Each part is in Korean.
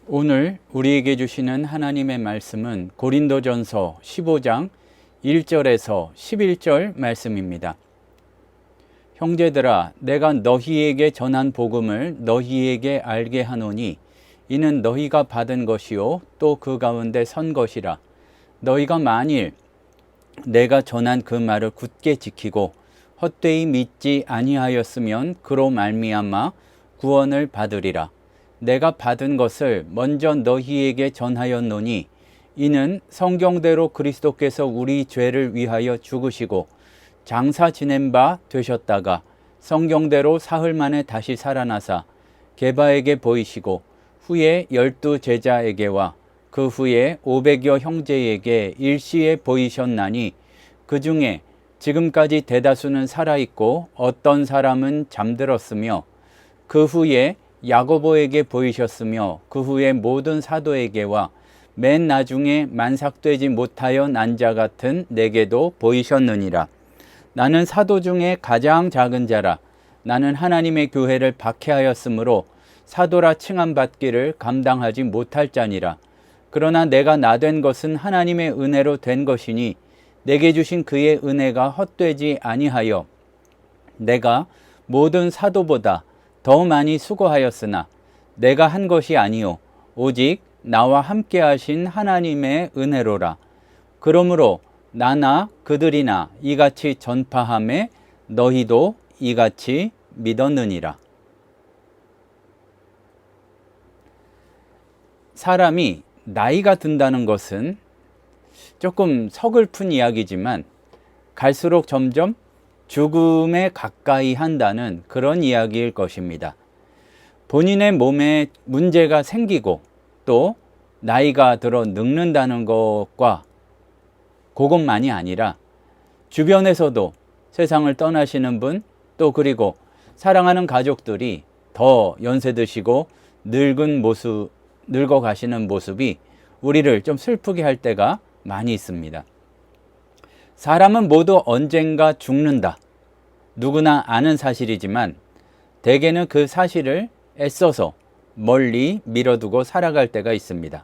오늘 우리에게 주시는 하나님의 말씀은 고린도전서 15장 1절에서 11절 말씀입니다. 형제들아, 내가 너희에게 전한 복음을 너희에게 알게 하노니 이는 너희가 받은 것이요 또 그 가운데 선 것이라. 너희가 만일 내가 전한 그 말을 굳게 지키고 헛되이 믿지 아니하였으면 그로 말미암아 구원을 받으리라. 내가 받은 것을 먼저 너희에게 전하였노니 이는 성경대로 그리스도께서 우리 죄를 위하여 죽으시고 장사 지낸 바 되셨다가 성경대로 사흘 만에 다시 살아나사 게바에게 보이시고 후에 12 제자에게와 그 후에 500여 형제에게 일시에 보이셨나니 그 중에 지금까지 대다수는 살아있고 어떤 사람은 잠들었으며 그 후에 야고보에게 보이셨으며 그 후에 모든 사도에게와 맨 나중에 만삭되지 못하여 난 자 같은 내게도 보이셨느니라. 나는 사도 중에 가장 작은 자라. 나는 하나님의 교회를 박해하였으므로 사도라 칭함받기를 감당하지 못할 자니라. 그러나 내가 나된 것은 하나님의 은혜로 된 것이니 내게 주신 그의 은혜가 헛되지 아니하여 내가 모든 사도보다 더 많이 수고하였으나 내가 한 것이 아니요 오직 나와 함께 하신 하나님의 은혜로라. 그러므로 나나 그들이나 이같이 전파하매 너희도 이같이 믿었느니라. 사람이 나이가 든다는 것은 조금 서글픈 이야기지만 갈수록 점점 죽음에 가까이 한다는 그런 이야기일 것입니다. 본인의 몸에 문제가 생기고 또 나이가 들어 늙는다는 것과 그것만이 아니라 주변에서도 세상을 떠나시는 분, 또 그리고 사랑하는 가족들이 더 연세 드시고 늙어 가시는 모습이 우리를 좀 슬프게 할 때가 많이 있습니다. 사람은 모두 언젠가 죽는다. 누구나 아는 사실이지만 대개는 그 사실을 애써서 멀리 밀어두고 살아갈 때가 있습니다.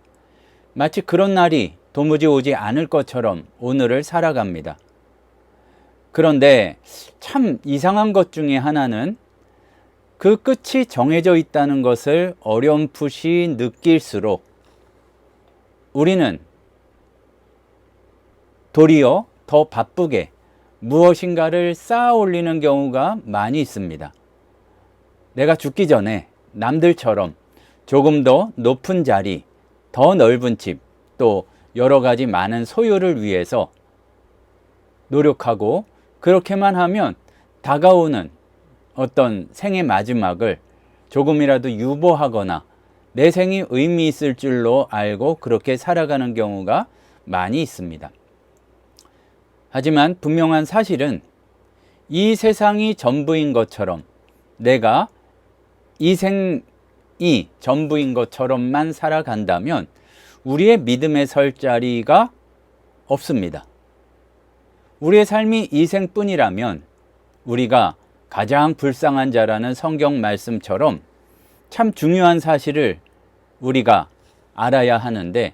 마치 그런 날이 도무지 오지 않을 것처럼 오늘을 살아갑니다. 그런데 참 이상한 것 중에 하나는 그 끝이 정해져 있다는 것을 어렴풋이 느낄수록 우리는 도리어 더 바쁘게 무엇인가를 쌓아 올리는 경우가 많이 있습니다. 내가 죽기 전에 남들처럼 조금 더 높은 자리, 더 넓은 집, 또 여러 가지 많은 소유를 위해서 노력하고 그렇게만 하면 다가오는 어떤 생의 마지막을 조금이라도 유보하거나 내 생이 의미 있을 줄로 알고 그렇게 살아가는 경우가 많이 있습니다. 하지만 분명한 사실은 이 세상이 전부인 것처럼 내가 이 생이 전부인 것처럼만 살아간다면 우리의 믿음에 설 자리가 없습니다. 우리의 삶이 이 생뿐이라면 우리가 가장 불쌍한 자라는 성경 말씀처럼 참 중요한 사실을 우리가 알아야 하는데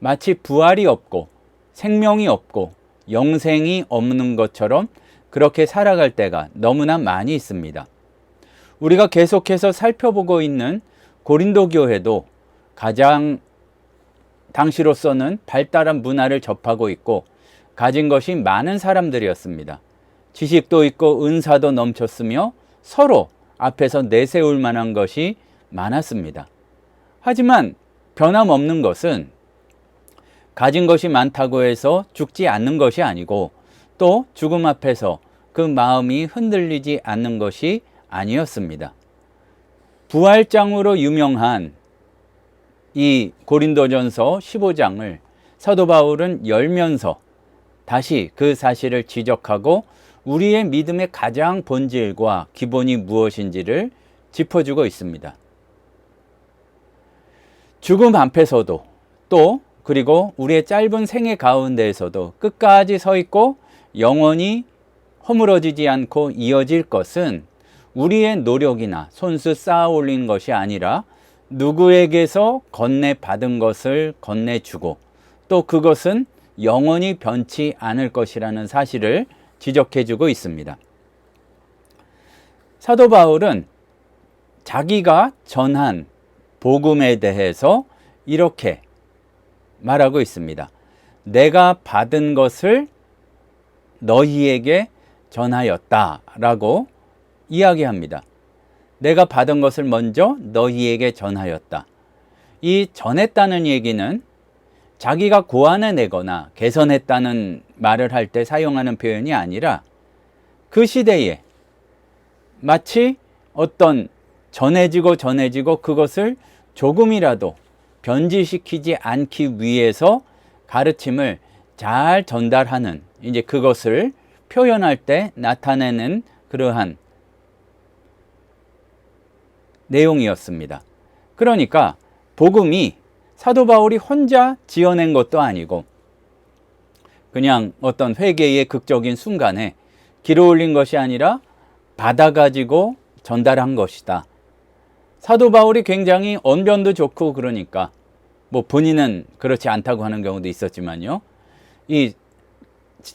마치 부활이 없고 생명이 없고 영생이 없는 것처럼 그렇게 살아갈 때가 너무나 많이 있습니다. 우리가 계속해서 살펴보고 있는 고린도 교회도 가장 당시로서는 발달한 문화를 접하고 있고 가진 것이 많은 사람들이었습니다. 지식도 있고 은사도 넘쳤으며 서로 앞에서 내세울 만한 것이 많았습니다. 하지만 변함없는 것은 가진 것이 많다고 해서 죽지 않는 것이 아니고 또 죽음 앞에서 그 마음이 흔들리지 않는 것이 아니었습니다. 부활장으로 유명한 이 고린도전서 15장을 사도 바울은 열면서 다시 그 사실을 지적하고 우리의 믿음의 가장 본질과 기본이 무엇인지를 짚어주고 있습니다. 죽음 앞에서도 또 그리고 우리의 짧은 생애 가운데에서도 끝까지 서 있고 영원히 허물어지지 않고 이어질 것은 우리의 노력이나 손수 쌓아 올린 것이 아니라 누구에게서 건네받은 것을 건네주고 또 그것은 영원히 변치 않을 것이라는 사실을 지적해주고 있습니다. 사도 바울은 자기가 전한 복음에 대해서 이렇게 말하고 있습니다. 내가 받은 것을 너희에게 전하였다라고 이야기합니다. 내가 받은 것을 먼저 너희에게 전하였다. 이 전했다는 얘기는 자기가 고안해내거나 개선했다는 말을 할 때 사용하는 표현이 아니라 그 시대에 마치 어떤 전해지고 그것을 조금이라도 변질시키지 않기 위해서 가르침을 잘 전달하는, 이제 그것을 표현할 때 나타내는 그러한 내용이었습니다. 그러니까 복음이 사도 바울이 혼자 지어낸 것도 아니고 그냥 어떤 회개의 극적인 순간에 길어올린 것이 아니라 받아가지고 전달한 것이다. 사도 바울이 굉장히 언변도 좋고 그러니까 뭐 본인은 그렇지 않다고 하는 경우도 있었지만요. 이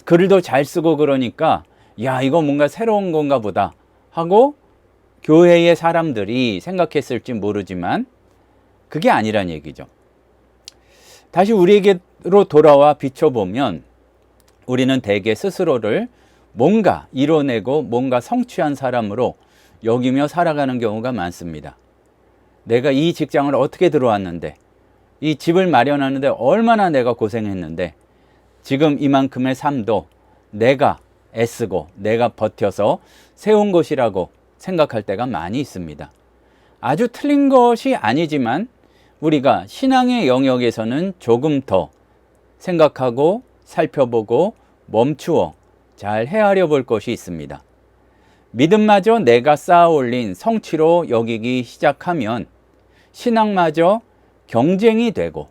글도 잘 쓰고 그러니까 야, 이거 뭔가 새로운 건가 보다 하고 교회의 사람들이 생각했을지 모르지만 그게 아니란 얘기죠. 다시 우리에게로 돌아와 비춰보면 우리는 대개 스스로를 뭔가 이뤄내고 뭔가 성취한 사람으로 여기며 살아가는 경우가 많습니다. 내가 이 직장을 어떻게 들어왔는데, 이 집을 마련하는데 얼마나 내가 고생했는데, 지금 이만큼의 삶도 내가 애쓰고 내가 버텨서 세운 것이라고 생각할 때가 많이 있습니다. 아주 틀린 것이 아니지만 우리가 신앙의 영역에서는 조금 더 생각하고 살펴보고 멈추어 잘 헤아려 볼 것이 있습니다. 믿음마저 내가 쌓아 올린 성취로 여기기 시작하면 신앙마저 경쟁이 되고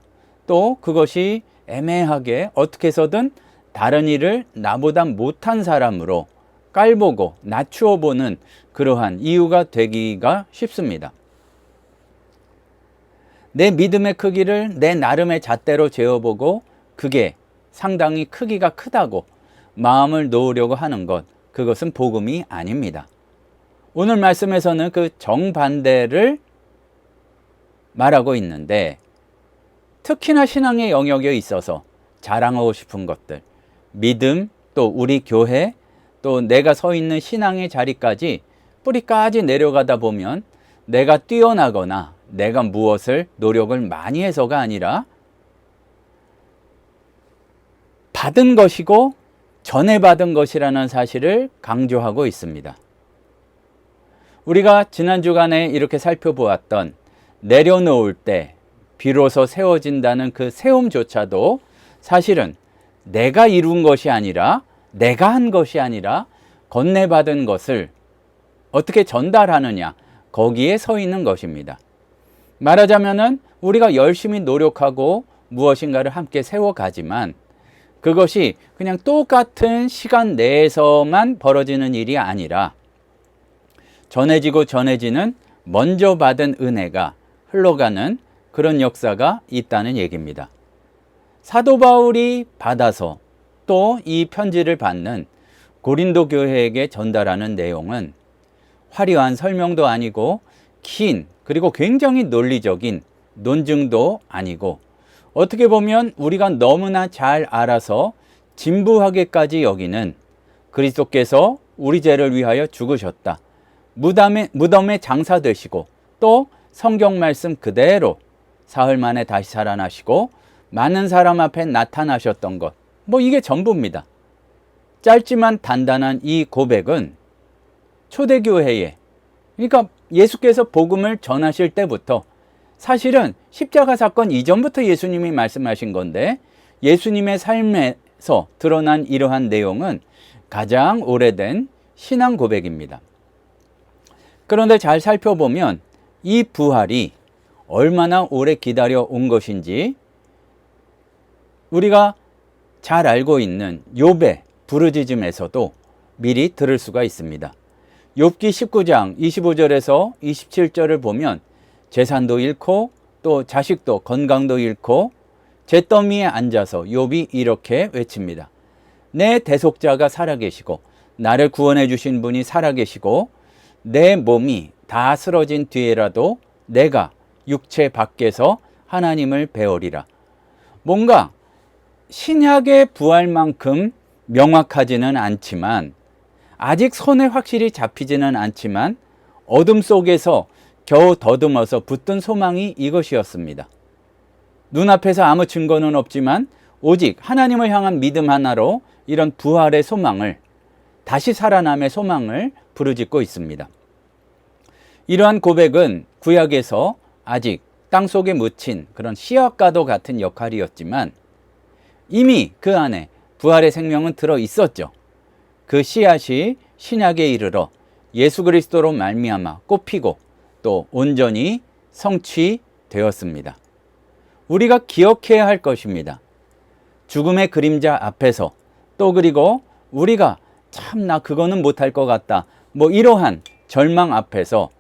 또 그것이 애매하게 어떻게 해서든 다른 일을 나보다 못한 사람으로 깔보고 낮추어 보는 그러한 이유가 되기가 쉽습니다. 내 믿음의 크기를 내 나름의 잣대로 재어보고 그게 상당히 크기가 크다고 마음을 놓으려고 하는 것, 그것은 복음이 아닙니다. 오늘 말씀에서는 그 정반대를 말하고 있는데 특히나 신앙의 영역에 있어서 자랑하고 싶은 것들, 믿음, 또 우리 교회, 또 내가 서 있는 신앙의 자리까지 뿌리까지 내려가다 보면 내가 뛰어나거나 내가 무엇을 노력을 많이 해서가 아니라 받은 것이고 전해받은 것이라는 사실을 강조하고 있습니다. 우리가 지난 주간에 이렇게 살펴보았던 내려놓을 때 비로소 세워진다는 그 세움조차도 사실은 내가 이룬 것이 아니라 내가 한 것이 아니라 건네받은 것을 어떻게 전달하느냐, 거기에 서 있는 것입니다. 말하자면은 우리가 열심히 노력하고 무엇인가를 함께 세워가지만 그것이 그냥 똑같은 시간 내에서만 벌어지는 일이 아니라 전해지는 먼저 받은 은혜가 흘러가는 그런 역사가 있다는 얘기입니다. 사도 바울이 받아서 또 이 편지를 받는 고린도 교회에게 전달하는 내용은 화려한 설명도 아니고 긴 그리고 굉장히 논리적인 논증도 아니고 어떻게 보면 우리가 너무나 잘 알아서 진부하게까지 여기는 그리스도께서 우리 죄를 위하여 죽으셨다. 무덤에 장사되시고 또 성경 말씀 그대로 사흘 만에 다시 살아나시고 많은 사람 앞에 나타나셨던 것, 뭐 이게 전부입니다. 짧지만 단단한 이 고백은 초대교회에, 그러니까 예수께서 복음을 전하실 때부터 사실은 십자가 사건 이전부터 예수님이 말씀하신 건데 예수님의 삶에서 드러난 이러한 내용은 가장 오래된 신앙 고백입니다. 그런데 잘 살펴보면 이 부활이 얼마나 오래 기다려 온 것인지 우리가 잘 알고 있는 욥의 부르짖음에서도 미리 들을 수가 있습니다. 욥기 19장 25절에서 27절을 보면 재산도 잃고 또 자식도 건강도 잃고 잿더미에 앉아서 욥이 이렇게 외칩니다. 내 대속자가 살아계시고 나를 구원해 주신 분이 살아계시고 내 몸이 다 쓰러진 뒤에라도 내가 육체 밖에서 하나님을 배우리라. 뭔가 신약의 부활만큼 명확하지는 않지만 아직 손에 확실히 잡히지는 않지만 어둠 속에서 겨우 더듬어서 붙든 소망이 이것이었습니다. 눈앞에서 아무 증거는 없지만 오직 하나님을 향한 믿음 하나로 이런 부활의 소망을, 다시 살아남의 소망을 부르짖고 있습니다. 이러한 고백은 구약에서 아직 땅속에 묻힌 그런 씨앗과도 같은 역할이었지만 이미 그 안에 부활의 생명은 들어 있었죠. 그 씨앗이 신약에 이르러 예수 그리스도로 말미암아 꽃피고 또 온전히 성취되었습니다. 우리가 기억해야 할 것입니다. 죽음의 그림자 앞에서 또 그리고 우리가 참 나 그거는 못할 것 같다, 뭐 이러한 절망 앞에서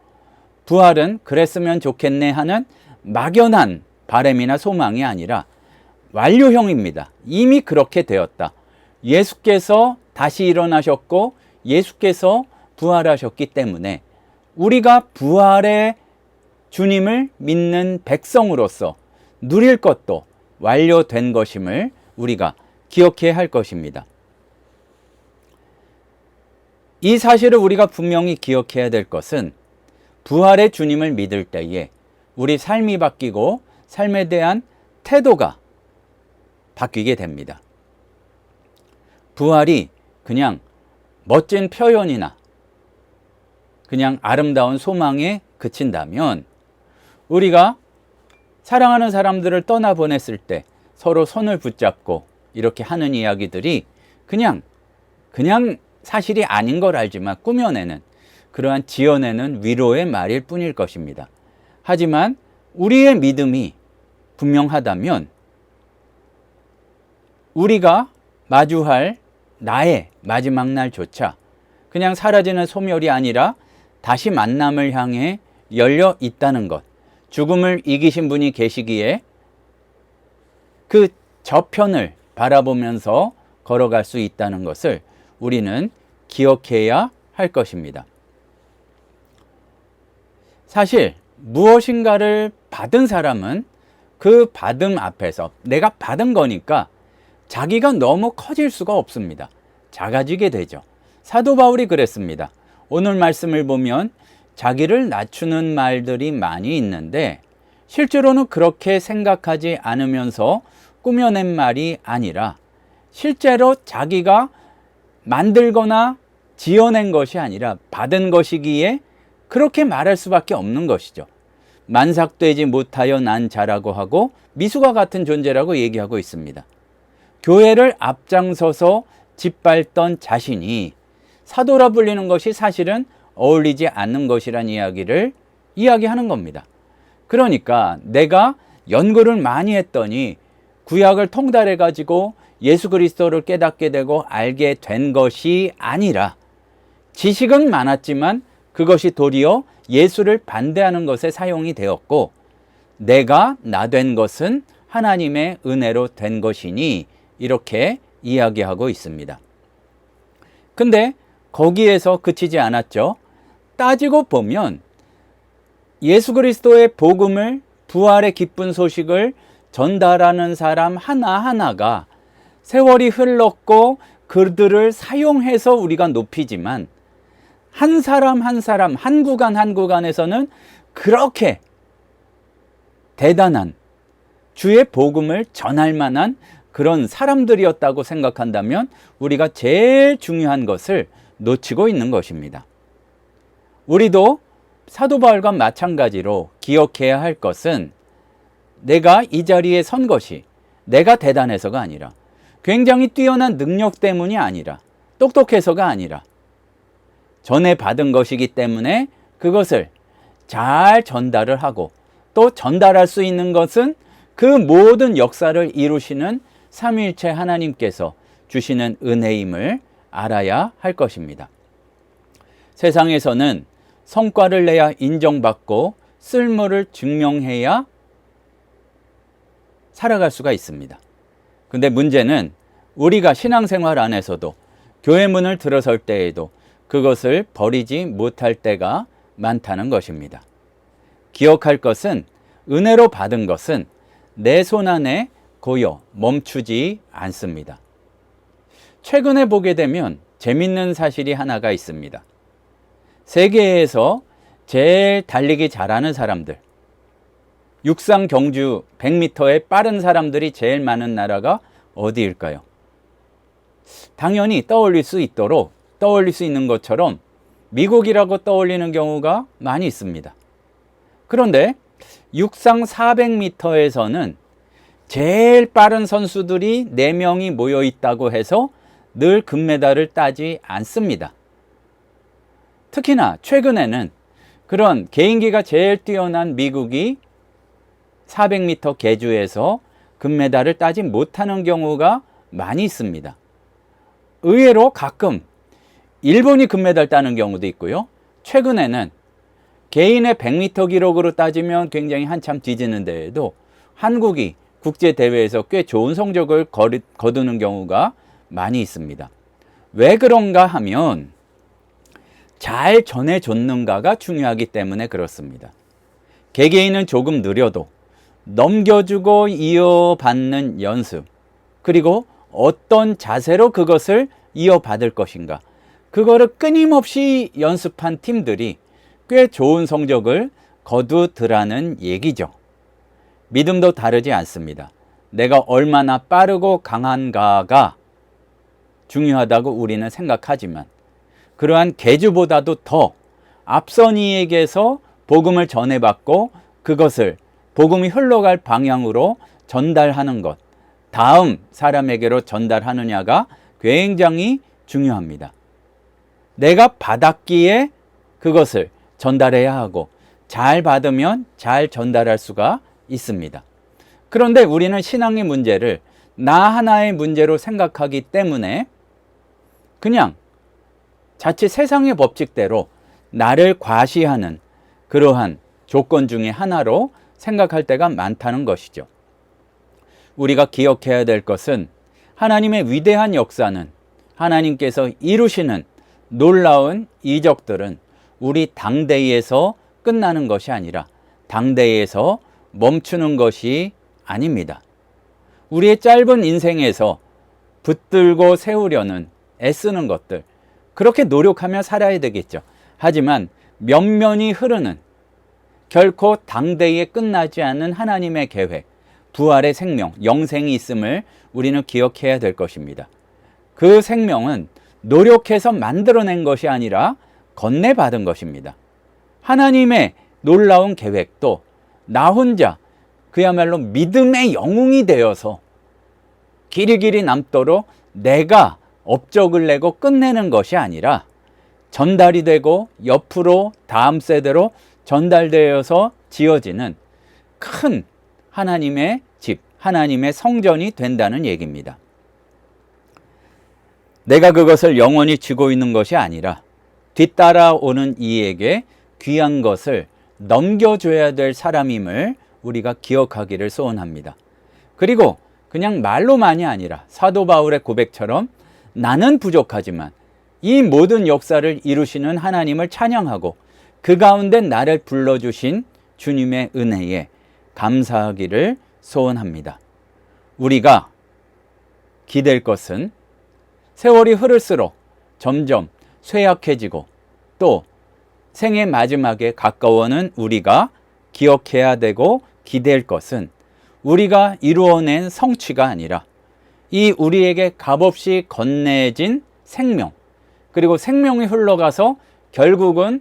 부활은 그랬으면 좋겠네 하는 막연한 바람이나 소망이 아니라 완료형입니다. 이미 그렇게 되었다. 예수께서 다시 일어나셨고 예수께서 부활하셨기 때문에 우리가 부활의 주님을 믿는 백성으로서 누릴 것도 완료된 것임을 우리가 기억해야 할 것입니다. 이 사실을 우리가 분명히 기억해야 될 것은 부활의 주님을 믿을 때에 우리 삶이 바뀌고 삶에 대한 태도가 바뀌게 됩니다. 부활이 그냥 멋진 표현이나 그냥 아름다운 소망에 그친다면 우리가 사랑하는 사람들을 떠나보냈을 때 서로 손을 붙잡고 이렇게 하는 이야기들이 그냥 사실이 아닌 걸 알지만 꾸며내는, 그러한 지어내는 위로의 말일 뿐일 것입니다. 하지만 우리의 믿음이 분명하다면 우리가 마주할 나의 마지막 날조차 그냥 사라지는 소멸이 아니라 다시 만남을 향해 열려 있다는 것, 죽음을 이기신 분이 계시기에 그 저편을 바라보면서 걸어갈 수 있다는 것을 우리는 기억해야 할 것입니다. 사실 무엇인가를 받은 사람은 그 받음 앞에서 내가 받은 거니까 자기가 너무 커질 수가 없습니다. 작아지게 되죠. 사도 바울이 그랬습니다. 오늘 말씀을 보면 자기를 낮추는 말들이 많이 있는데 실제로는 그렇게 생각하지 않으면서 꾸며낸 말이 아니라 실제로 자기가 만들거나 지어낸 것이 아니라 받은 것이기에 그렇게 말할 수밖에 없는 것이죠. 만삭되지 못하여 난 자라고 하고 미수와 같은 존재라고 얘기하고 있습니다. 교회를 앞장서서 짓밟던 자신이 사도라 불리는 것이 사실은 어울리지 않는 것이란 이야기를 이야기하는 겁니다. 그러니까 내가 연구를 많이 했더니 구약을 통달해 가지고 예수 그리스도를 깨닫게 되고 알게 된 것이 아니라 지식은 많았지만 그것이 도리어 예수를 반대하는 것에 사용이 되었고 내가 나 된 것은 하나님의 은혜로 된 것이니 이렇게 이야기하고 있습니다. 근데 거기에서 그치지 않았죠. 따지고 보면 예수 그리스도의 복음을, 부활의 기쁜 소식을 전달하는 사람 하나하나가 세월이 흘렀고 그들을 사용해서 우리가 높이지만 한 사람 한 사람, 한 구간 한 구간에서는 그렇게 대단한 주의 복음을 전할 만한 그런 사람들이었다고 생각한다면 우리가 제일 중요한 것을 놓치고 있는 것입니다. 우리도 사도 바울과 마찬가지로 기억해야 할 것은 내가 이 자리에 선 것이 내가 대단해서가 아니라 굉장히 뛰어난 능력 때문이 아니라 똑똑해서가 아니라 전에 받은 것이기 때문에 그것을 잘 전달을 하고 또 전달할 수 있는 것은 그 모든 역사를 이루시는 삼위일체 하나님께서 주시는 은혜임을 알아야 할 것입니다. 세상에서는 성과를 내야 인정받고 쓸모를 증명해야 살아갈 수가 있습니다. 근데 문제는 우리가 신앙생활 안에서도 교회 문을 들어설 때에도 그것을 버리지 못할 때가 많다는 것입니다. 기억할 것은 은혜로 받은 것은 내 손 안에 고여 멈추지 않습니다. 최근에 보게 되면 재밌는 사실이 하나가 있습니다. 세계에서 제일 달리기 잘하는 사람들, 육상 경주 100m에 빠른 사람들이 제일 많은 나라가 어디일까요? 당연히 떠올릴 수 있는 것처럼 미국이라고 떠올리는 경우가 많이 있습니다. 그런데 육상 400m에서는 제일 빠른 선수들이 4명이 모여 있다고 해서 늘 금메달을 따지 않습니다. 특히나 최근에는 그런 개인기가 제일 뛰어난 미국이 400m 계주에서 금메달을 따지 못하는 경우가 많이 있습니다. 의외로 가끔 일본이 금메달 따는 경우도 있고요. 최근에는 개인의 100m 기록으로 따지면 굉장히 한참 뒤지는 데에도 한국이 국제대회에서 꽤 좋은 성적을 거두는 경우가 많이 있습니다. 왜 그런가 하면 잘 전해줬는가가 중요하기 때문에 그렇습니다. 개개인은 조금 느려도 넘겨주고 이어받는 연습, 그리고 어떤 자세로 그것을 이어받을 것인가, 그거를 끊임없이 연습한 팀들이 꽤 좋은 성적을 거두더라는 얘기죠. 믿음도 다르지 않습니다. 내가 얼마나 빠르고 강한가가 중요하다고 우리는 생각하지만 그러한 계주보다도 더 앞선 이에게서 복음을 전해받고 그것을 복음이 흘러갈 방향으로 전달하는 것, 다음 사람에게로 전달하느냐가 굉장히 중요합니다. 내가 받았기에 그것을 전달해야 하고 잘 받으면 잘 전달할 수가 있습니다. 그런데 우리는 신앙의 문제를 나 하나의 문제로 생각하기 때문에 그냥 자칫 세상의 법칙대로 나를 과시하는 그러한 조건 중에 하나로 생각할 때가 많다는 것이죠. 우리가 기억해야 될 것은 하나님의 위대한 역사는, 하나님께서 이루시는 놀라운 이적들은 우리 당대에서 끝나는 것이 아니라 당대에서 멈추는 것이 아닙니다. 우리의 짧은 인생에서 붙들고 세우려는 애쓰는 것들, 그렇게 노력하며 살아야 되겠죠. 하지만 면면이 흐르는, 결코 당대에 끝나지 않는 하나님의 계획, 부활의 생명, 영생이 있음을 우리는 기억해야 될 것입니다. 그 생명은 노력해서 만들어낸 것이 아니라 건네받은 것입니다. 하나님의 놀라운 계획도 나 혼자 그야말로 믿음의 영웅이 되어서 길이길이 남도록 내가 업적을 내고 끝내는 것이 아니라 전달이 되고 옆으로 다음 세대로 전달되어서 지어지는 큰 하나님의 집, 하나님의 성전이 된다는 얘기입니다. 내가 그것을 영원히 쥐고 있는 것이 아니라 뒤따라오는 이에게 귀한 것을 넘겨줘야 될 사람임을 우리가 기억하기를 소원합니다. 그리고 그냥 말로만이 아니라 사도 바울의 고백처럼 나는 부족하지만 이 모든 역사를 이루시는 하나님을 찬양하고 그 가운데 나를 불러주신 주님의 은혜에 감사하기를 소원합니다. 우리가 기댈 것은 세월이 흐를수록 점점 쇠약해지고 또 생의 마지막에 가까워오는 우리가 기억해야 되고 기댈 것은 우리가 이루어낸 성취가 아니라 이 우리에게 값없이 건네진 생명, 그리고 생명이 흘러가서 결국은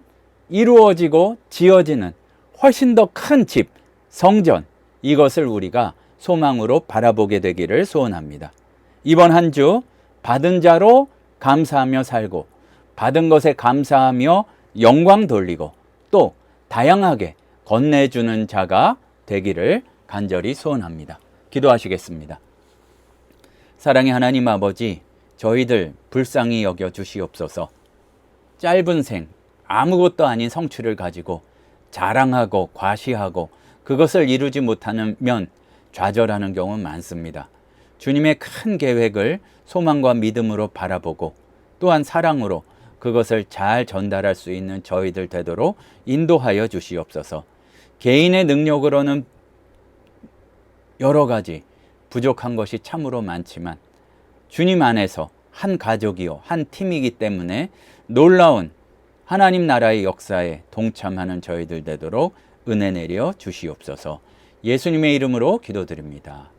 이루어지고 지어지는 훨씬 더 큰 집, 성전, 이것을 우리가 소망으로 바라보게 되기를 소원합니다. 이번 한 주 받은 자로 감사하며 살고 받은 것에 감사하며 영광 돌리고 또 다양하게 건네주는 자가 되기를 간절히 소원합니다. 기도하시겠습니다. 사랑의 하나님 아버지, 저희들 불쌍히 여겨 주시옵소서. 짧은 생, 아무것도 아닌 성취를 가지고 자랑하고 과시하고 그것을 이루지 못하면 좌절하는 경우 많습니다. 주님의 큰 계획을 소망과 믿음으로 바라보고 또한 사랑으로 그것을 잘 전달할 수 있는 저희들 되도록 인도하여 주시옵소서. 개인의 능력으로는 여러 가지 부족한 것이 참으로 많지만 주님 안에서 한 가족이요 한 팀이기 때문에 놀라운 하나님 나라의 역사에 동참하는 저희들 되도록 은혜 내려 주시옵소서. 예수님의 이름으로 기도드립니다.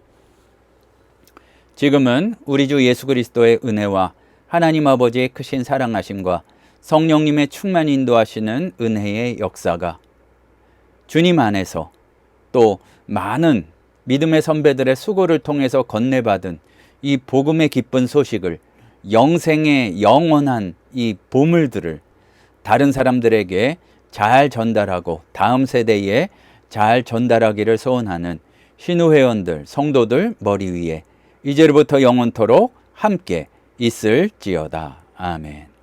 지금은 우리 주 예수 그리스도의 은혜와 하나님 아버지의 크신 사랑하심과 성령님의 충만 인도하시는 은혜의 역사가 주님 안에서 또 많은 믿음의 선배들의 수고를 통해서 건네받은 이 복음의 기쁜 소식을 영생의 영원한 이 보물들을 다른 사람들에게 잘 전달하고 다음 세대에 잘 전달하기를 소원하는 신우회원들, 성도들 머리 위에 이제부터 영원토록 함께 있을지어다. 아멘.